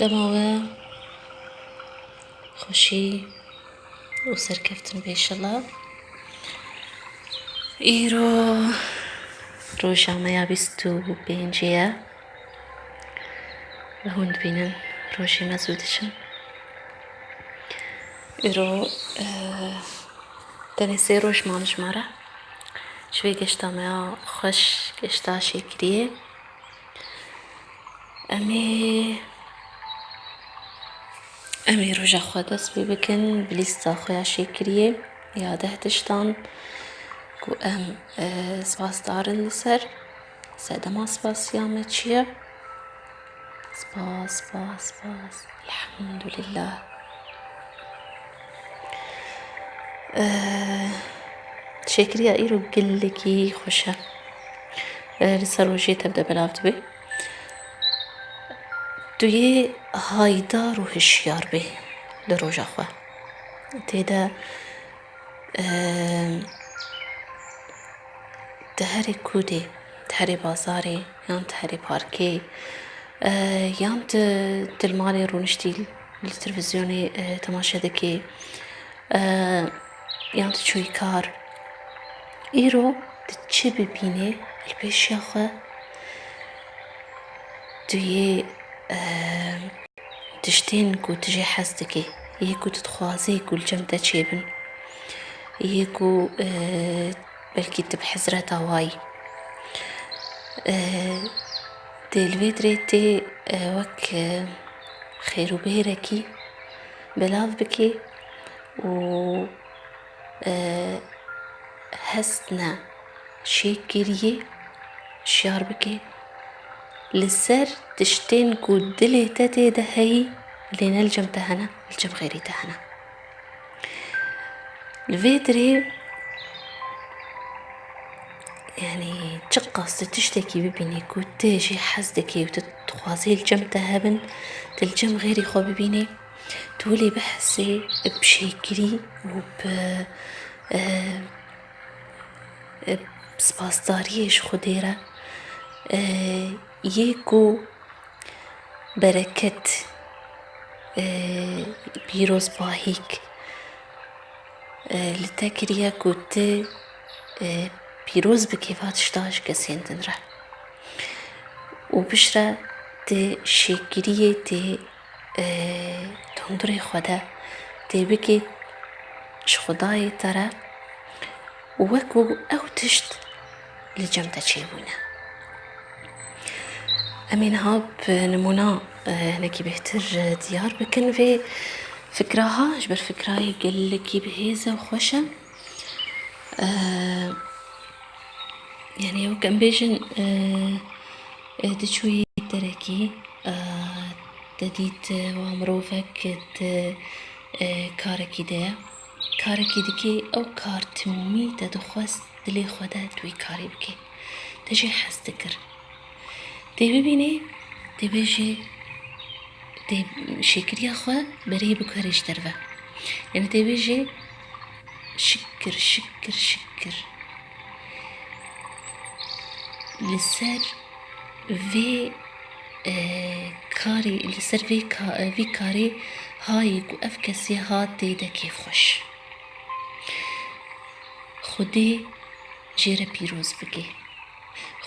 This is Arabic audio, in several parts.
دماوە خۆشی و سەرکەوتن بێشەڵا. ئیرۆ ڕۆژنامەیە 25ەیە بە هوند بینن ڕۆژی مەزوو دەچن. ئیرۆ تەنێ سێ ڕۆژمان ژمارە شوێ گەشتامەیە خۆش گەشتا شێکریە. ئەمێ ڕۆژە خوا دەست پێ بکەن بلیستە خۆیان شێکریە یا 10 تشتان و ئەم سپاسدارن لەسەر سەدەما سپاسیامە چییە؟ سپاس الحەمدولله. شێکریە ئیرۆ گلێکی خۆشە لەسەر ڕۆژێ تەبدە بەلاو دەبێ توێ هایدار و هشیار بێ لە ڕۆژە خوا تێدا هەرێ کودێ هەرێ بازارێ یان هەرێ پارکێ یان دلمالێ ڕۆنشتی لە تەلڤیزیۆنێ تەماشە دەکێ یان چووی کار ئیرۆ چی ببینێ پێشیا خوا توێ تشتێن و تژێ حەز دەکێ یەک و تتخوازێ و لەجەم دەچێبن یەک و بەلکی تبحەزرەتە وای دەیلوێ درێتێ وەک خێروبێرەکی بەلاو بکێ و هەستنە شێکریە شیار بکێ لەسەر تشتێن و دلێتە تێدە هەیی لێنە لەجەمتە هەنە لەجەم غێریتە هەنە لەوێ درێ یعنی چ قاستە تشتێکی ببینێ و تێژێ حەز دەکێ و تخوازێ لەجەمتە هەبن لەجەم غێری خۆ ببینێ تو لێ بەحەسێ بشێکری و سپاسداریەش خودێرە یەک و بەرەکەت پیرۆزباهیک لە تەکریە و تێ پیرۆز بکێ ڤاتشتاش کەسێندنرە و بشرە تێ شێکریە تێ تۆندڕێ خۆدە تێ بکێ شخودایە تەرە وەکو ئەو تشت لەجەمتە چێبوونە. ئەمێنها بنمونە هەنێکی بێتر دیار بکەن vê فکراها ji ber fikrayê gelekî bihêz e û xweş e yani ew em bêjin diçûyî derekî dedît wa mirovek karekî de ye karekî dike ew kar timî te dixwest dilê xwe de tu wî karê bikî te jê hez dikir tê bibînê tê bêjê tê şêkiriya xwe berê bikare ji derve yani tê bêjê şikir لەسەر vê karê لەسەر vê karê hayê ku ev kesî hat têde kêfxweş xwedê jê re pîroz bike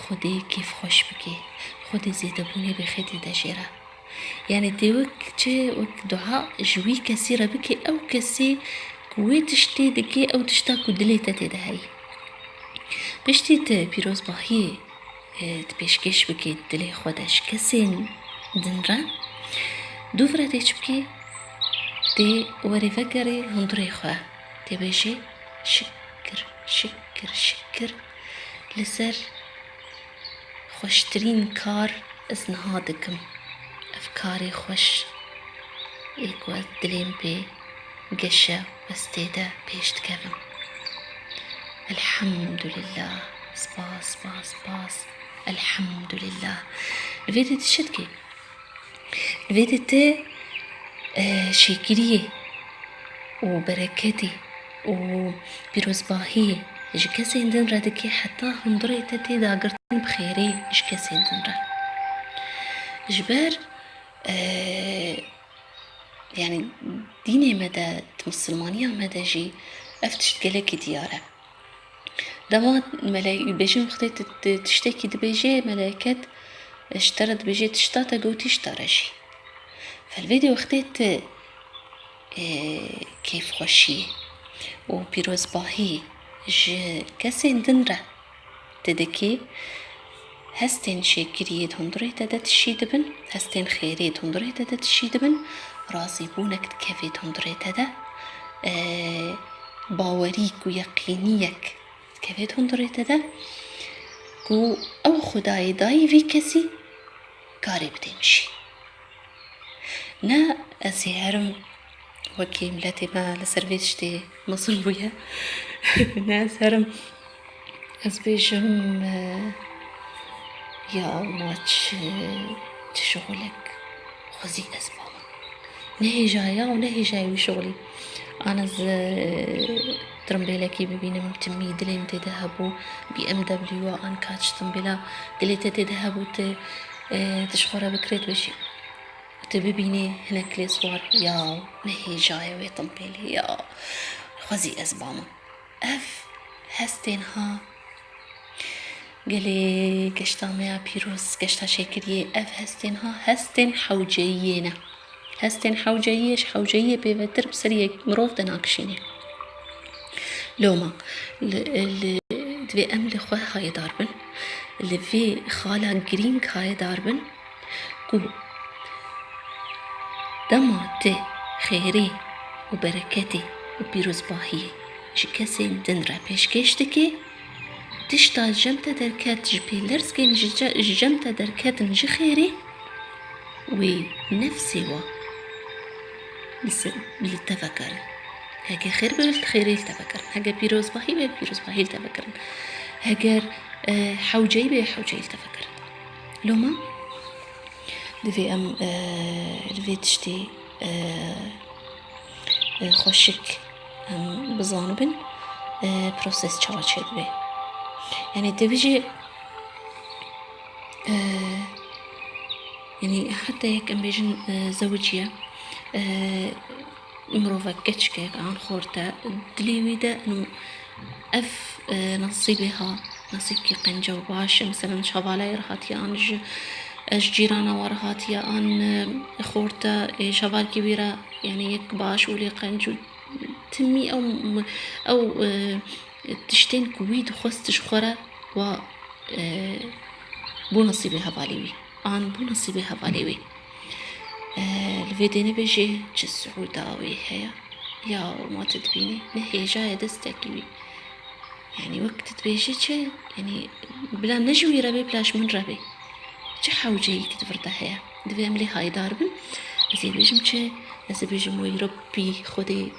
xwedê kêfxweş bike xwedê zêdebûnê bêxê têde jêre yani tê wek çi wek duha ji wî kesî re bike ew kesî ku wê tiştê dike ew tişta ku dilê te têde heyî piştî te pîrozbahiyê pêşkêş bikê dilê xwe de ji kesên din re dû vire tê çi bikê tê werê vegerê hundirê xwe tê bêjê şikir لەسەر xweştirîn kar ez niha dikim ev karê xweş ê ku ez dilêm pê geşe ez têde pêş dikevim elhamdülillah spas elhamdülillah vê de tişt kê vê de te şêkiriyê û bereketê û pîrozbahiyê ji kesên din re dike heta hundirê te têda girtin bi xêrê ji kesên din re ji ber يعني ديني مدى مسلمانية مدى جي افتشت قلقي ديارة دما ملاي بيجي مختي تشتكي دبيجي ملاكات اشترت بيجي تشتاتا قوتي اشترشي فالفيديو اختيت كيف خوشي وبيروز باهي كسين دنرة تدكي هستين شاكرية هندري تدت الشيدبن هستين خيرية هندري تدت الشيدبن رازي بونك كيفيت هندري تدا باوريك ويقينيك كيفيت هندري تدا كو او خداي داي في كسي كاري بتمشي نا أسيهرم وكي ملاتي ما لسرفيشتي مصروية ناس هرم أسبيجم يا ماتش تشغلك خزي أسباب نهي جاية ونهي جاي وشغلي أنا ترمبيلا كي ببينا ممتمي دلي متذهبوا بي ام دبليو ان كاتش ترمبيلا دلي تذهبوا تشخورا بكريت بشي تبيني هناك لي صور يا نهي جاي ويطنبيلي يا خزي أسباما أف هستين ها قالي قشتا ميا بيروس قشتا شاكرية أف هستين ها هستين حوجيينا هستين حوجييش حوجيي بيفتر بسرية مروف دناكشيني لوما اللي دبي أملي خواه هاي داربن اللي في خالة جرينك هاي داربن كو دما تي خيري وبركتي وبيروز باهي جكسين دنرا بيشكيشتكي تشتا جمتا دركات جبيلرز كين جمتا دركات نجي خيري ونفسي وا للتفكر هاجي خير بالخيري التفكر هاجي بيروز باهي بيروز باهي التفكر هاجر حوجي بحوجي التفكر لوما دفي ام دفي تشتي خوشك بزانبن بروسيس تشارج بي يعني تبيجي يعني حتى هيك ام بيجن زوجية مروفا كتشكيك عن خورتا دليويدا انو اف نصيبها نصيبكي قنجو باش مثلا شغالة رهاتي عن جيرانا ورهاتي عن خورتا شغال كبيرة يعني يك باش ولي قنجو تمي او تشتين كويد وخستش خورا و بو نصيبها باليوي عن بو نصيبها باليوي الفيديو بيجي السعوداوي هيا يا ما تدبيني نهي جاية دستكيوي يعني وقت تبيجي شيء يعني بلا نجوي ربي بلاش من ربي شو حوجي كتفرده هيا دبي أملي هاي داربن أزي بيجم شيء أزي بيجم ويربي خدي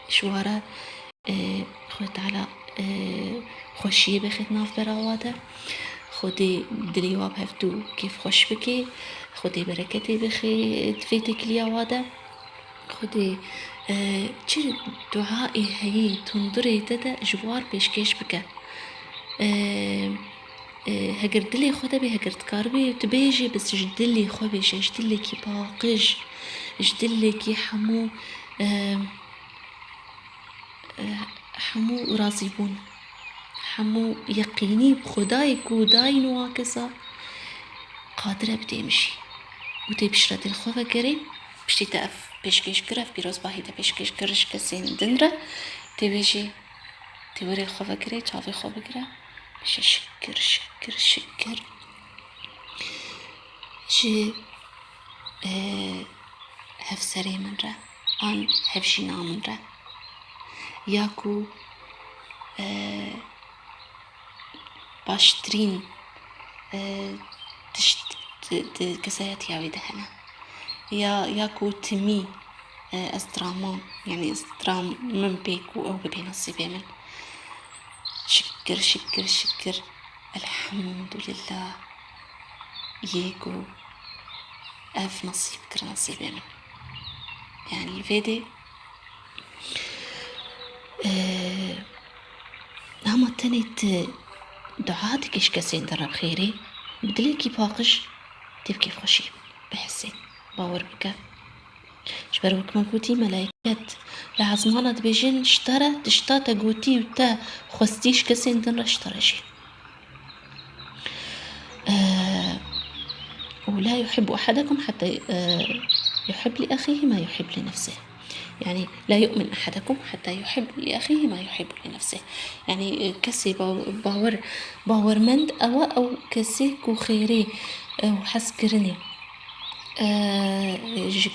شوارا خد على خوشي بخيت ناف براواده خدي دريواب هفتو كيف خوش بكي خدي بركتي بخي تفيتك ليواده خدي چه دعائي هي تنظري تدا جوار بيشكيش بك هجر دلي خدا بي هجر تكاربي تبيجي بس جدلي خوبيش جدلي كي باقج جدلي كي حمو راضيبون حمو يقيني بخداي كوداي نواكسا قادرة بتمشي وتبشرت الخوفة كريم بشتي تقف بيشكيش كرف بيروز باهي تا بيشكيش كرش كسين دنرة تبيجي توري الخوفة كري تشافي خوفة كرا بيش شكر شكر شكر جي هف سري من را آن هف جينا من را ياكو باشترين كسايات ياوي دهنا ياكو تمي استراما يعني استرام من بيكو او ببين الصبي من شكر شكر شكر الحمد لله ييكو اف نصيب كر نصيبي من يعني الفيدي هما تانيت دعاتك إيش كسين درب خيري بدليكي باقش تبكي خوشي بحسين باور بکە جبر وەکمە گوتی مەلایکەت لە عزمانە دەبێژن شتەرە تشتاتە گوتی و تە خۆستیش کەسێن دنرە شتەرەژی ولا يحب أحدكم حتى يحب لأخيه ما يحب لنفسه يعني لا يؤمن أحدكم حتى يحب لأخيه ما يحب لنفسه يعني كسي باور مند أو كسي كو خيري وحس كرني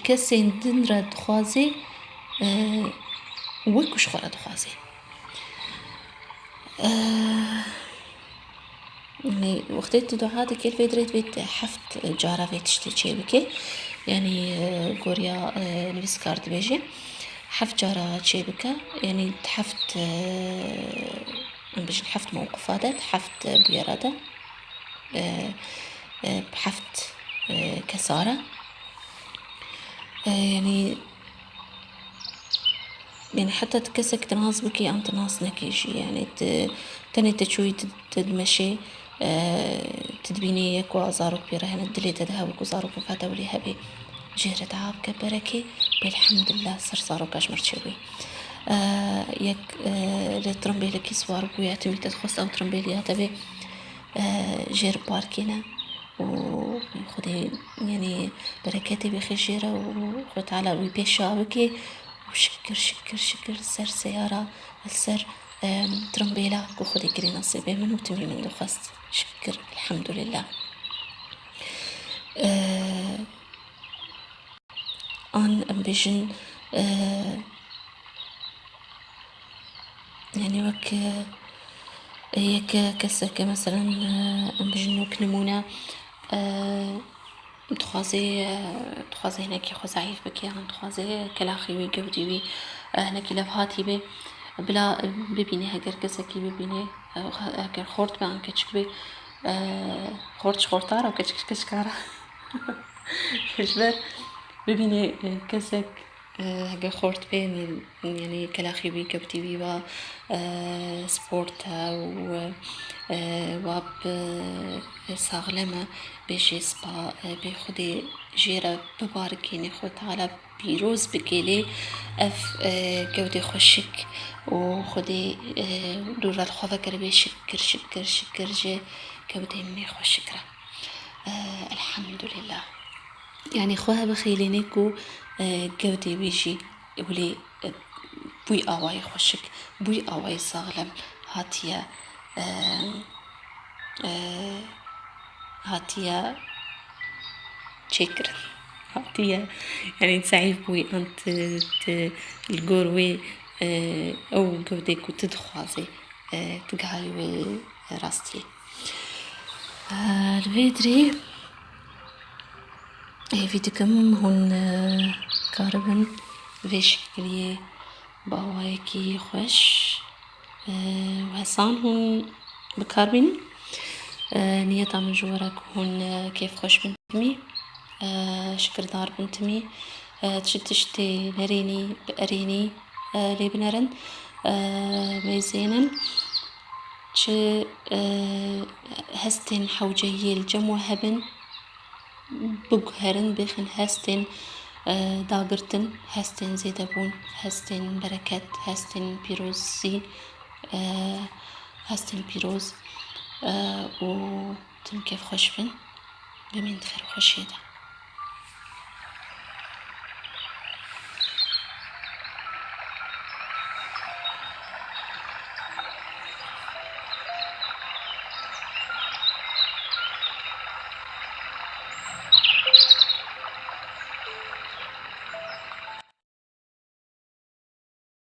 كسي دنرا دخوازي وكش خورا دخوازي يعني وقتی دعا دکیل ویدرید وید حفت جارا ویدشتی چه بکی يعني گوریا نویس کارد بیجی حفت جارا چه بکا يعني حفت بيجي حفت موقفات حفت بيرادة حفت كسارة يعني حتى تكسك تناص بكي أم تناص نكيشي يعني تاني تشوي تدمشي تدبيني يكو أزاروك بيرهن الدلي تدهاوك وزاروك فاتا ولي هبي جهرة عابك بركي بالحمد لله سر زاروك أجمر تشوي يك لترمبي لكي سوارك ويعتمي تدخص أو ترمبي لياتبي جير باركينا وخدي يعني بركاتي بخي جيرة وخد تعالى ويبيشابكي وشكر شكر شكر سر سيارة السر ترمبيلا وخدي كري نصيبي من وتمي من دخست شكر الحمد لله أن بيجن يعني وك هيك كسك مثلا بيجن وكنمونا تخازي هناك يخو زعيف بكي عن تخازي كلاخي ويجودي وي هناك لفهاتي بي بلا ببيني هكر كسكي ببيني هكر خورت بان كتشك بي خورتارا وكتشكارا كشبر ببيني كسك هكر خورت بين يعني كلاخي بي كبتي بي و سبورتا واب ساغلمة بيجي سبا بيخدي جيرة بباركيني خود على بيروز بكيلي اف جودي خوشك وخدي دور الخوضة قربي شكر شكر شكر جي جودي مي خوشكرا الحمد لله يعني خوها بخيلينيكو جودي بيجي ولي بوي آواي خوشك بوي آواي ساغلم هاتيا شكرا هاتيا يعني تسعيف بوي أنت الجوروي أو جودك وتدخوازي تقهاي راستي الفيدري فيديكم هون كاربن في شكلية باوايكي خوش وهسان هون بكاربيني نيتا من جوارك هون كيف خوش بنتمي شكر دار بنتمي تشتي لريني بأريني لي بنرن ميزينن تش هستن حوجي الجمو هبن بقهرن بخن هستن داغرتن هستن زيدبون هستن بركات هستن بيروزي هستن بيروز و تم كيف خوش بن بمين خير خوشيدا